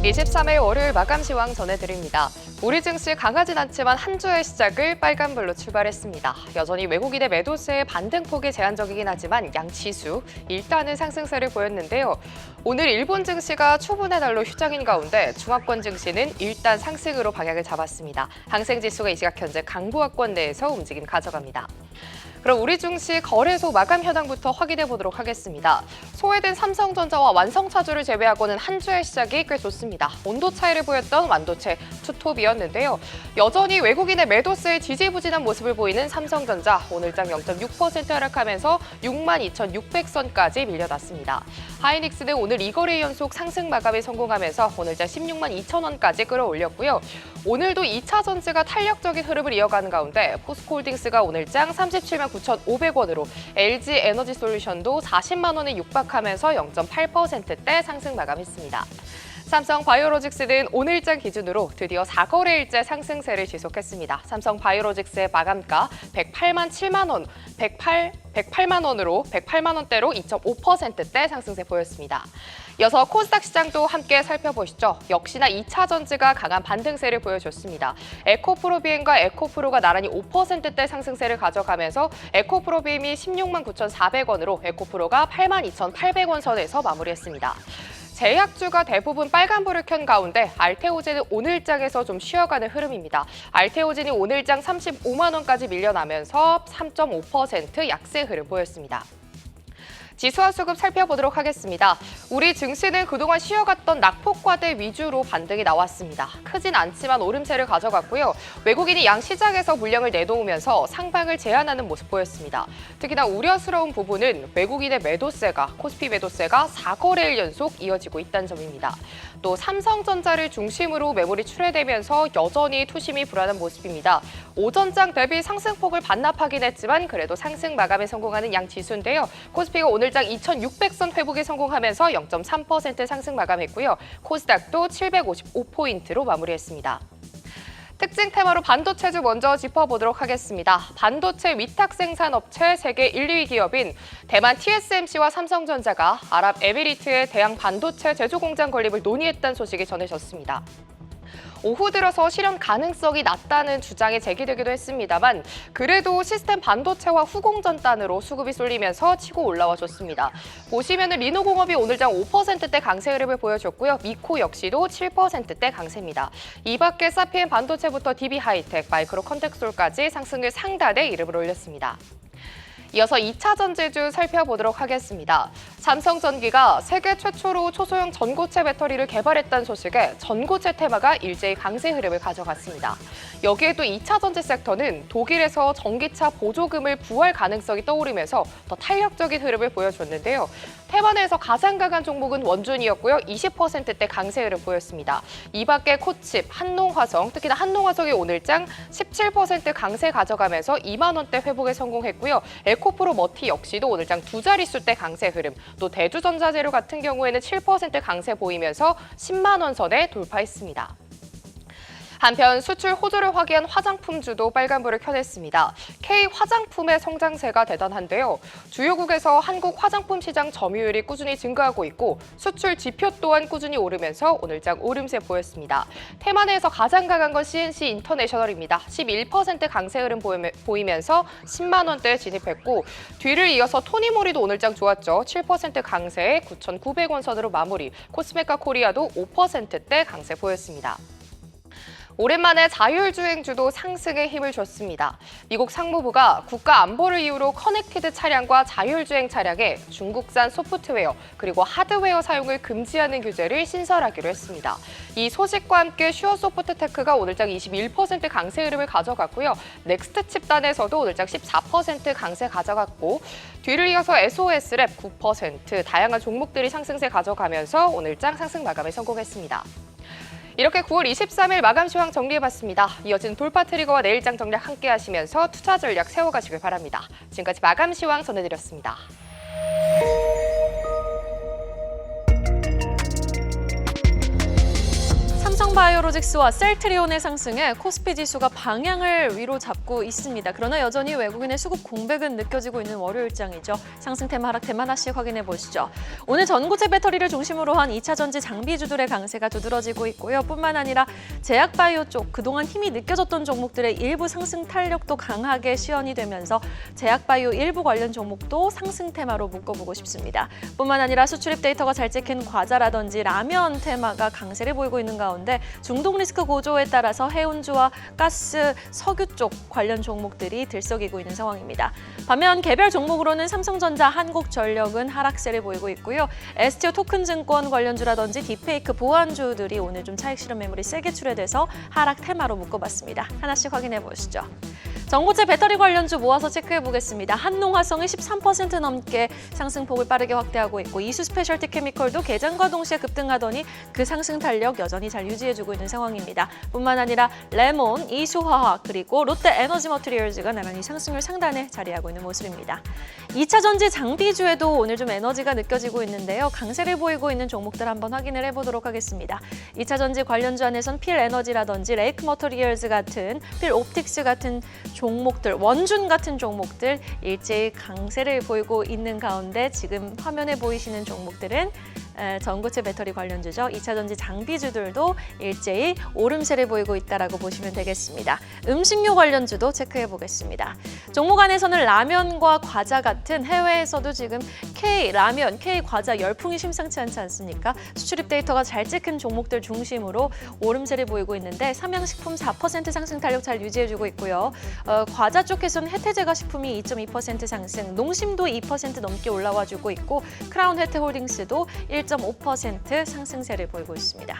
23일 월요일 마감 시황 전해드립니다. 우리 증시 강하진 않지만 한 주의 시작을 빨간불로 출발했습니다. 여전히 외국인의 매도세의 반등폭이 제한적이긴 하지만 양지수 일단은 상승세를 보였는데요. 오늘 일본 증시가 초분의 날로 휴장인 가운데 중화권 증시는 일단 상승으로 방향을 잡았습니다. 항생지수가 이 시각 현재 강보합권 내에서 움직임 가져갑니다. 그럼 우리 증시 거래소 마감 현황부터 확인해 보도록 하겠습니다. 소외된 삼성전자와 완성차주를 제외하고는 한 주의 시작이 꽤 좋습니다. 온도 차이를 보였던 완도체 투톱이었는데요. 여전히 외국인의 매도세에 지지부진한 모습을 보이는 삼성전자 오늘장 0.6% 하락하면서 62,600선까지 밀려났습니다. 하이닉스는 오늘 2거래 연속 상승 마감에 성공하면서 오늘장 162,000원까지 끌어올렸고요. 오늘도 2차 전지가 탄력적인 흐름을 이어가는 가운데 포스코홀딩스가 오늘장 379,500원으로 LG 에너지솔루션도 40만 원에 육박하면서 0.8%대 상승 마감했습니다. 삼성바이오로직스는 오늘장 기준으로 드디어 4거래일째 상승세를 지속했습니다. 삼성바이오로직스의 마감가 108만 원으로 108만 원대로 2.5%대 상승세 보였습니다. 이어서 코스닥 시장도 함께 살펴보시죠. 역시나 2차 전지가 강한 반등세를 보여줬습니다. 에코프로비엠과 에코프로가 나란히 5%대 상승세를 가져가면서 에코프로비엠이 169,400원으로 에코프로가 82,800원 선에서 마무리했습니다. 제약주가 대부분 빨간불을 켠 가운데 알테오젠은 오늘장에서 좀 쉬어가는 흐름입니다. 알테오젠이 오늘장 35만 원까지 밀려나면서 3.5% 약세 흐름 보였습니다. 지수와 수급 살펴보도록 하겠습니다. 우리 증시는 그동안 쉬어갔던 낙폭과대 위주로 반등이 나왔습니다. 크진 않지만 오름세를 가져갔고요. 외국인이 양 시장에서 물량을 내놓으면서 상방을 제한하는 모습 보였습니다. 특히나 우려스러운 부분은 외국인의 매도세가 코스피 매도세가 4거래일 연속 이어지고 있다는 점입니다. 또 삼성전자를 중심으로 매물이 출회되면서 여전히 투심이 불안한 모습입니다. 오전장 대비 상승폭을 반납하긴 했지만 그래도 상승 마감에 성공하는 양 지수인데요. 코스피가 오늘장 2,600선 회복에 성공하면서 0.3% 상승 마감했고요. 코스닥도 755포인트로 마무리했습니다. 특징 테마로 반도체주 먼저 짚어보도록 하겠습니다. 반도체 위탁 생산 업체 세계 1, 2위 기업인 대만 TSMC와 삼성전자가 아랍에미리트의 대양 반도체 제조 공장 건립을 논의했다는 소식이 전해졌습니다. 오후 들어서 실현 가능성이 낮다는 주장이 제기되기도 했습니다만 그래도 시스템 반도체와 후공전단으로 수급이 쏠리면서 치고 올라와 줬습니다. 보시면은 리노공업이 오늘장 5%대 강세 흐름을 보여줬고요. 미코 역시도 7%대 강세입니다. 이 밖에 사피엔 반도체부터 DB하이텍, 마이크로컨텍솔까지 상승을 상단에 이름을 올렸습니다. 이어서 2차 전지주 살펴보도록 하겠습니다. 삼성전기가 세계 최초로 초소형 전고체 배터리를 개발했다는 소식에 전고체 테마가 일제히 강세 흐름을 가져갔습니다. 여기에 또 2차 전지 섹터는 독일에서 전기차 보조금을 부활 가능성이 떠오르면서 더 탄력적인 흐름을 보여줬는데요. 테마 내에서 가장 강한 종목은 원준이었고요. 20%대 강세 흐름 보였습니다. 이 밖에 코칩, 한농화성, 특히나 한농화성이 오늘장 17% 강세 가져가면서 2만 원대 회복에 성공했고요. 에코프로 머티 역시도 오늘장 두 자릿수대 강세 흐름, 또 대주전자재료 같은 경우에는 7% 강세 보이면서 10만 원 선에 돌파했습니다. 한편 수출 호조를 확인한 화장품주도 빨간불을 켜냈습니다. K 화장품의 성장세가 대단한데요. 주요국에서 한국 화장품 시장 점유율이 꾸준히 증가하고 있고 수출 지표 또한 꾸준히 오르면서 오늘장 오름세 보였습니다. 테마 내에서 가장 강한 건 CNC 인터내셔널입니다. 11% 강세 흐름 보이면서 10만 원대에 진입했고 뒤를 이어서 토니모리도 오늘장 좋았죠. 7% 강세에 9,900원 선으로 마무리. 코스메카 코리아도 5%대 강세 보였습니다. 오랜만에 자율주행주도 상승에 힘을 줬습니다. 미국 상무부가 국가 안보를 이유로 커넥티드 차량과 자율주행 차량에 중국산 소프트웨어 그리고 하드웨어 사용을 금지하는 규제를 신설하기로 했습니다. 이 소식과 함께 슈어소프트테크가 오늘장 21% 강세 흐름을 가져갔고요. 넥스트 칩단에서도 오늘장 14% 강세 가져갔고 뒤를 이어서 SOS랩 9%, 다양한 종목들이 상승세 가져가면서 오늘장 상승 마감에 성공했습니다. 이렇게 9월 23일 마감 시황 정리해봤습니다. 이어진 돌파 트리거와 내일장 전략 함께 하시면서 투자 전략 세워가시길 바랍니다. 지금까지 마감 시황 전해드렸습니다. 삼성바이오로직스와 셀트리온의 상승에 코스피 지수가 방향을 위로 잡고 있습니다. 그러나 여전히 외국인의 수급 공백은 느껴지고 있는 월요일장이죠. 상승 테마, 하락 테마 하나씩 확인해 보시죠. 오늘 전고체 배터리를 중심으로 한 2차 전지 장비주들의 강세가 두드러지고 있고요. 뿐만 아니라 제약바이오 쪽 그동안 힘이 느껴졌던 종목들의 일부 상승 탄력도 강하게 시연이 되면서 제약바이오 일부 관련 종목도 상승 테마로 묶어보고 싶습니다. 뿐만 아니라 수출입 데이터가 잘 찍힌 과자라든지 라면 테마가 강세를 보이고 있는 가운데 중동 리스크 고조에 따라서 해운주와 가스, 석유 쪽 관련 종목들이 들썩이고 있는 상황입니다. 반면 개별 종목으로는 삼성전자, 한국전력은 하락세를 보이고 있고요. STO 토큰증권 관련주라든지 딥페이크 보안주들이 오늘 좀 차익 실현 매물이 세게 출회돼서 하락 테마로 묶어봤습니다. 하나씩 확인해 보시죠. 전고체 배터리 관련주 모아서 체크해 보겠습니다. 한농화성이 13% 넘게 상승폭을 빠르게 확대하고 있고 이수 스페셜티 케미컬도 개장과 동시에 급등하더니 그 상승 탄력 여전히 잘 유지해주고 있는 상황입니다. 뿐만 아니라 레몬, 이수화학 그리고 롯데 에너지 머티리얼즈가 나란히 상승률 상단에 자리하고 있는 모습입니다. 2차 전지 장비주에도 오늘 좀 에너지가 느껴지고 있는데요. 강세를 보이고 있는 종목들 한번 확인을 해보도록 하겠습니다. 2차 전지 관련주 안에선 필 에너지라든지 레이크 머티리얼즈 같은 필 옵틱스 같은 종목들, 원준 같은 종목들 일제히 강세를 보이고 있는 가운데 지금 화면에 보이시는 종목들은 전고체 배터리 관련주죠. 2차 전지 장비주들도 일제히 오름세를 보이고 있다라고 보시면 되겠습니다. 음식료 관련주도 체크해 보겠습니다. 종목 안에서는 라면과 과자 같은 해외에서도 지금 K-라면, K-과자 열풍이 심상치 않지 않습니까? 수출입 데이터가 잘 찍힌 종목들 중심으로 오름세를 보이고 있는데 삼양식품 4% 상승 탄력 잘 유지해주고 있고요. 과자 쪽에서는 혜태제과 식품이 2.2% 상승, 농심도 2% 넘게 올라와주고 있고 크라운 혜태홀딩스도 1.5% 상승세를 보이고 있습니다.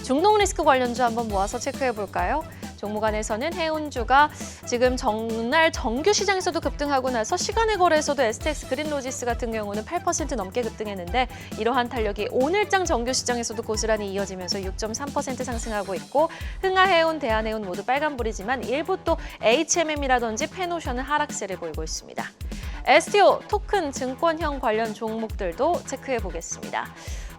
중동 리스크 관련주 한번 모아서 체크해 볼까요? 종목 안에서는 해운주가 지금 전날 정규 시장에서도 급등하고 나서 시간의 거래에서도 STX 그린로지스 같은 경우는 8% 넘게 급등했는데 이러한 탄력이 오늘장 정규 시장에서도 고스란히 이어지면서 6.3% 상승하고 있고 흥하해운, 대한해운 모두 빨간불이지만 일부 또 HMM이라든지 페노션은 하락세를 보이고 있습니다. STO 토큰 증권형 관련 종목들도 체크해 보겠습니다.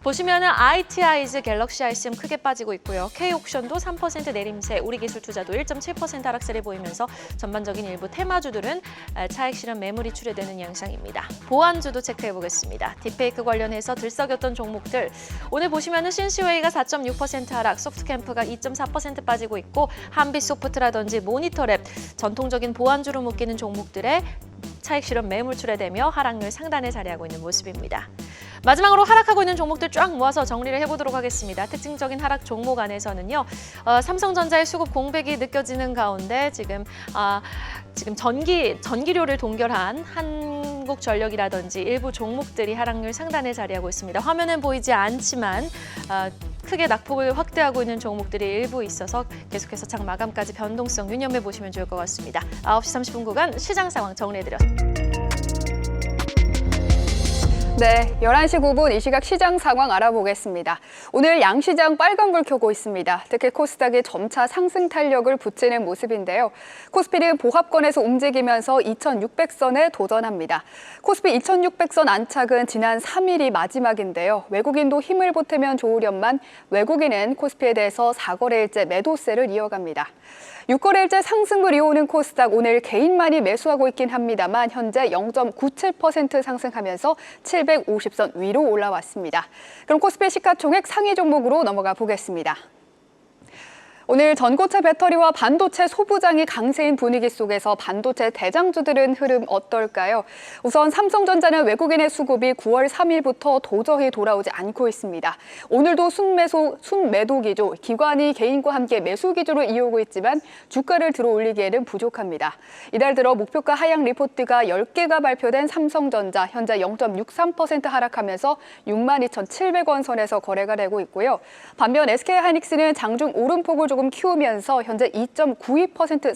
보시면은 ITI즈, 갤럭시 ICM 크게 빠지고 있고요. K옥션도 3% 내림세, 우리기술투자도 1.7% 하락세를 보이면서 전반적인 일부 테마주들은 차익 실현 매물이 출회되는 양상입니다. 보안주도 체크해 보겠습니다. 딥페이크 관련해서 들썩였던 종목들 오늘 보시면은 신시웨이가 4.6% 하락, 소프트캠프가 2.4% 빠지고 있고 한빛소프트라든지 모니터랩 전통적인 보안주로 묶이는 종목들의 차익 실현 매물 출회되며 하락률 상단에 자리하고 있는 모습입니다. 마지막으로 하락하고 있는 종목들 쫙 모아서 정리를 해보도록 하겠습니다. 특징적인 하락 종목 안에서는요. 삼성전자의 수급 공백이 느껴지는 가운데 지금 전기료를 동결한 한국전력이라든지 일부 종목들이 하락률 상단에 자리하고 있습니다. 화면엔 보이지 않지만 크게 낙폭을 확대하고 있는 종목들이 일부 있어서 계속해서 장 마감까지 변동성 유념해 보시면 좋을 것 같습니다. 9시 30분 구간 시장 상황 정리해드렸습니다. 네, 11시 9분 이 시각 시장 상황 알아보겠습니다. 오늘 양시장 빨간불 켜고 있습니다. 특히 코스닥이 점차 상승 탄력을 붙이는 모습인데요. 코스피는 보합권에서 움직이면서 2600선에 도전합니다. 코스피 2600선 안착은 지난 3일이 마지막인데요. 외국인도 힘을 보태면 좋으련만 외국인은 코스피에 대해서 4거래일째 매도세를 이어갑니다. 6거래일째 상승을 이어오는 코스닥 오늘 개인만이 매수하고 있긴 합니다만 현재 0.97% 상승하면서 750선 위로 올라왔습니다. 그럼 코스피 시가총액 상위 종목으로 넘어가 보겠습니다. 오늘 전고체 배터리와 반도체 소부장이 강세인 분위기 속에서 반도체 대장주들은 흐름 어떨까요? 우선 삼성전자는 외국인의 수급이 9월 3일부터 도저히 돌아오지 않고 있습니다. 오늘도 순매도 기조, 기관이 개인과 함께 매수 기조를 이어오고 있지만 주가를 들어올리기에는 부족합니다. 이달 들어 목표가 하향 리포트가 10개가 발표된 삼성전자 현재 0.63% 하락하면서 62,700원 선에서 거래가 되고 있고요. 반면 SK하이닉스는 장중 오름폭을 조금 키우면서 현재 2.92%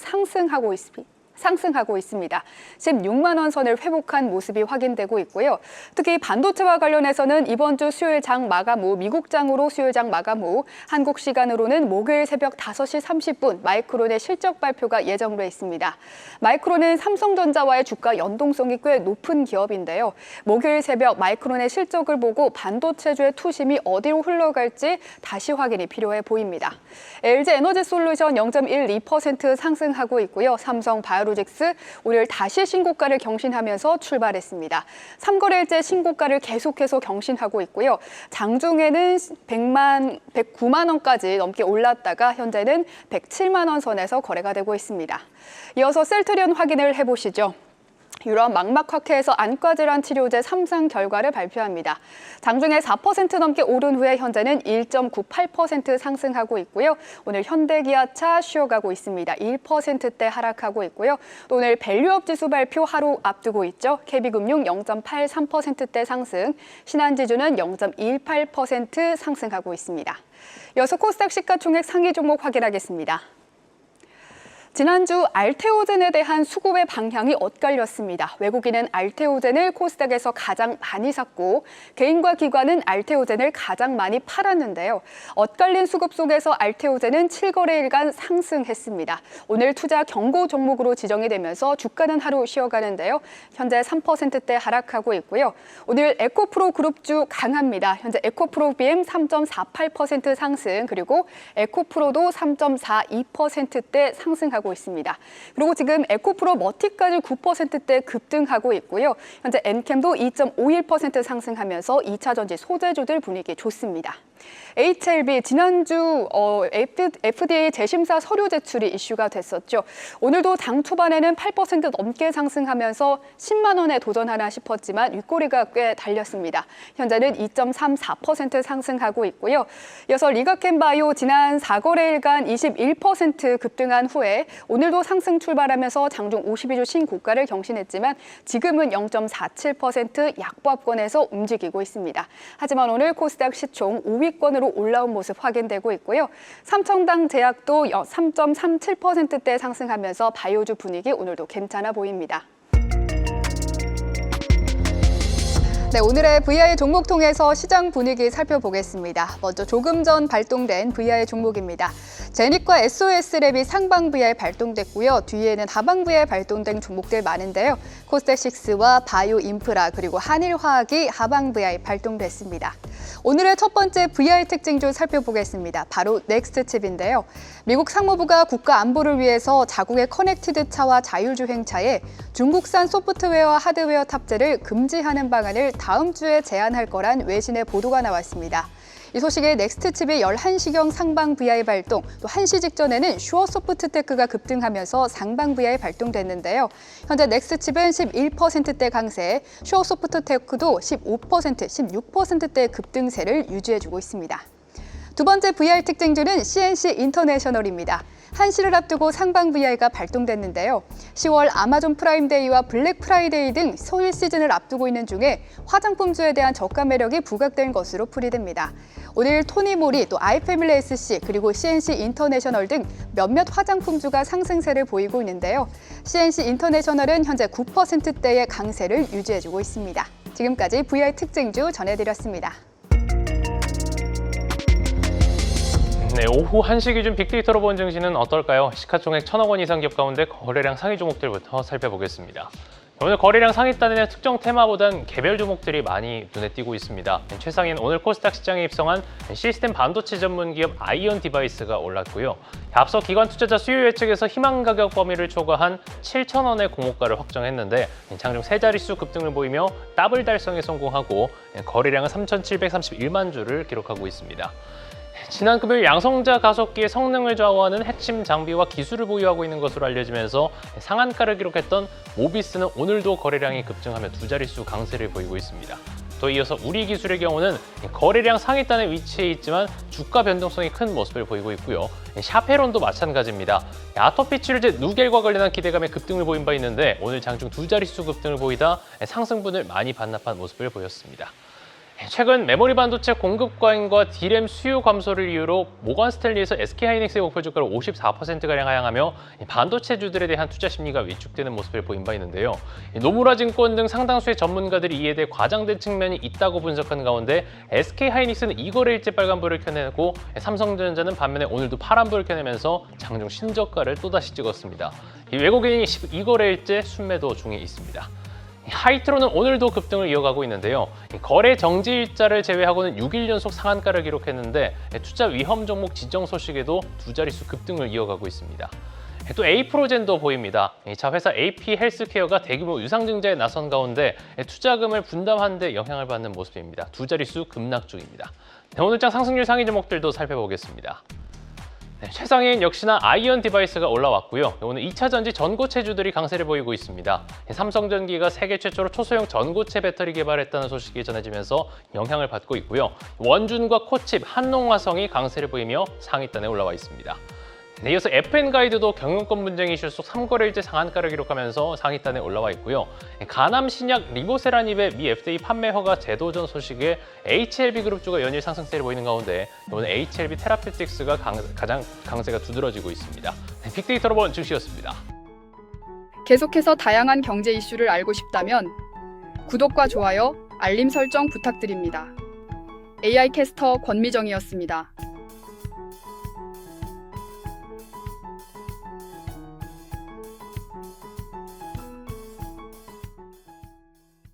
상승하고 있습니다. 16만 원 선을 회복한 모습이 확인되고 있고요. 특히 반도체와 관련해서는 이번 주 수요일 장 마감 후 미국 장으로 수요일 장 마감 후 한국 시간으로는 목요일 새벽 5시 30분 마이크론의 실적 발표가 예정돼 있습니다. 마이크론은 삼성전자와의 주가 연동성이 꽤 높은 기업인데요. 목요일 새벽 마이크론의 실적을 보고 반도체주의 투심이 어디로 흘러갈지 다시 확인이 필요해 보입니다. LG 에너지솔루션 0.12% 상승하고 있고요. 삼성 바이오로직스 오늘 다시 신고가를 경신하면서 출발했습니다. 3거래일째 신고가를 계속해서 경신하고 있고요. 장중에는 109만 원까지 넘게 올랐다가 현재는 107만 원 선에서 거래가 되고 있습니다. 이어서 셀트리온 확인을 해보시죠. 유럽 망막학회에서 안과질환 치료제 3상 결과를 발표합니다. 장중에 4% 넘게 오른 후에 현재는 1.98% 상승하고 있고요. 오늘 현대기아차 쉬어가고 있습니다. 1%대 하락하고 있고요. 또 오늘 밸류업 지수 발표 하루 앞두고 있죠. KB금융 0.83%대 상승, 신한지주는 0.18% 상승하고 있습니다. 이어서 코스닥 시가총액 상위 종목 확인하겠습니다. 지난주 알테오젠에 대한 수급의 방향이 엇갈렸습니다. 외국인은 알테오젠을 코스닥에서 가장 많이 샀고 개인과 기관은 알테오젠을 가장 많이 팔았는데요. 엇갈린 수급 속에서 알테오젠은 7거래일간 상승했습니다. 오늘 투자 경고 종목으로 지정이 되면서 주가는 하루 쉬어가는데요. 현재 3%대 하락하고 있고요. 오늘 에코프로 그룹주 강합니다. 현재 에코프로 BM 3.48% 상승, 그리고 에코프로도 3.42%대 상승하고 있습니다. 그리고 지금 에코프로 머티까지 9%대 급등하고 있고요. 현재 엔캠도 2.51% 상승하면서 2차 전지 소재주들 분위기 좋습니다. HLB 지난주 FDA 재심사 서류 제출이 이슈가 됐었죠. 오늘도 장 초반에는 8% 넘게 상승하면서 10만 원에 도전하나 싶었지만 윗꼬리가 꽤 달렸습니다. 현재는 2.34% 상승하고 있고요. 이어서 리가켄바이오 지난 4거래일간 21% 급등한 후에 오늘도 상승 출발하면서 장중 52주 신고가를 경신했지만 지금은 0.47% 약보합권에서 움직이고 있습니다. 하지만 오늘 코스닥 시총 5위권으로 올라온 모습 확인되고 있고요. 삼청당 제약도 3.37%대 상승하면서 바이오주 분위기 오늘도 괜찮아 보입니다. 네, 오늘의 VI 종목 통해서 시장 분위기 살펴보겠습니다. 먼저 조금 전 발동된 VI 종목입니다. 제닉과 SOS랩이 상방 VI 발동됐고요. 뒤에는 하방 VI 발동된 종목들 많은데요. 코스닥6와 바이오인프라 그리고 한일화학이 하방 VI 발동됐습니다. 오늘의 첫 번째 VI 특징주 살펴보겠습니다. 바로 넥스트칩인데요. 미국 상무부가 국가 안보를 위해서 자국의 커넥티드 차와 자율주행차에 중국산 소프트웨어와 하드웨어 탑재를 금지하는 방안을 다음 주에 제안할 거란 외신의 보도가 나왔습니다. 이 소식에 넥스트칩이 11시경 상방 VI 발동, 또 1시 직전에는 슈어소프트테크가 급등하면서 상방 VI 발동됐는데요. 현재 넥스트칩은 11%대 강세, 슈어소프트테크도 15%, 16%대 급등세를 유지해주고 있습니다. 두 번째 VI 특징주는 CNC 인터내셔널입니다. 한시를 앞두고 상방 VI가 발동됐는데요. 10월 아마존 프라임데이와 블랙 프라이데이 등 소일 시즌을 앞두고 있는 중에 화장품주에 대한 저가 매력이 부각된 것으로 풀이됩니다. 오늘 토니모리, 또 아이패밀리 SC, 그리고 CNC 인터내셔널 등 몇몇 화장품주가 상승세를 보이고 있는데요. CNC 인터내셔널은 현재 9%대의 강세를 유지해주고 있습니다. 지금까지 VI 특징주 전해드렸습니다. 네, 오후 1시 기준 빅데이터로 본 증시는 어떨까요? 시가총액 1,000억 원 이상 기업 가운데 거래량 상위 종목들부터 살펴보겠습니다. 오늘 거래량 상위단에는 특정 테마보단 개별 종목들이 많이 눈에 띄고 있습니다. 최상위는 오늘 코스닥 시장에 입성한 시스템 반도체 전문 기업 아이온 디바이스가 올랐고요. 앞서 기관 투자자 수요 예측에서 희망 가격 범위를 초과한 7,000원의 공모가를 확정했는데 장중 세 자릿수 급등을 보이며 더블 달성에 성공하고 거래량은 3,731만 주를 기록하고 있습니다. 지난 금요일 양성자 가속기의 성능을 좌우하는 핵심 장비와 기술을 보유하고 있는 것으로 알려지면서 상한가를 기록했던 모비스는 오늘도 거래량이 급증하며 두 자릿수 강세를 보이고 있습니다. 또 이어서 우리 기술의 경우는 거래량 상위단에 위치해 있지만 주가 변동성이 큰 모습을 보이고 있고요. 샤페론도 마찬가지입니다. 아토피 치료제 누겔과 관련한 기대감에 급등을 보인 바 있는데 오늘 장중 두 자릿수 급등을 보이다 상승분을 많이 반납한 모습을 보였습니다. 최근 메모리 반도체 공급 과잉과 D램 수요 감소를 이유로 모건 스탠리에서 SK하이닉스의 목표 주가를 54%가량 하향하며 반도체주들에 대한 투자 심리가 위축되는 모습을 보인 바 있는데요. 노무라 증권 등 상당수의 전문가들이 이에 대해 과장된 측면이 있다고 분석한 가운데 SK하이닉스는 이거래일째 빨간불을 켜내고 삼성전자는 반면에 오늘도 파란불을 켜내면서 장중 신저가를 또다시 찍었습니다. 외국인이 이거래일째 순매도 중에 있습니다. 하이트로는 오늘도 급등을 이어가고 있는데요. 거래 정지 일자를 제외하고는 6일 연속 상한가를 기록했는데 투자 위험 종목 지정 소식에도 두 자릿수 급등을 이어가고 있습니다. 또 에이프로젠도 보입니다. 자, 회사 AP 헬스케어가 대규모 유상증자에 나선 가운데 투자금을 분담하는 데 영향을 받는 모습입니다. 두 자릿수 급락 중입니다. 오늘장 상승률 상위 종목들도 살펴보겠습니다. 최상위엔 역시나 아이언 디바이스가 올라왔고요. 오늘 2차 전지 전고체주들이 강세를 보이고 있습니다. 삼성전기가 세계 최초로 초소형 전고체 배터리 개발했다는 소식이 전해지면서 영향을 받고 있고요. 원준과 코칩, 한농화성이 강세를 보이며 상위단에 올라와 있습니다. 이어서 FN가이드도 경영권 분쟁 이슈 속 3거래일째 상한가를 기록하면서 상위단에 올라와 있고요. 가남 신약 리보세라닙의 미 FDA 판매 허가 제도전 소식에 HLB그룹주가 연일 상승세를 보이는 가운데 오늘 HLB 테라피틱스가 가장 강세가 두드러지고 있습니다. 빅데이터로 본 증시였습니다. 계속해서 다양한 경제 이슈를 알고 싶다면 구독과 좋아요, 알림 설정 부탁드립니다. AI 캐스터 권미정이었습니다.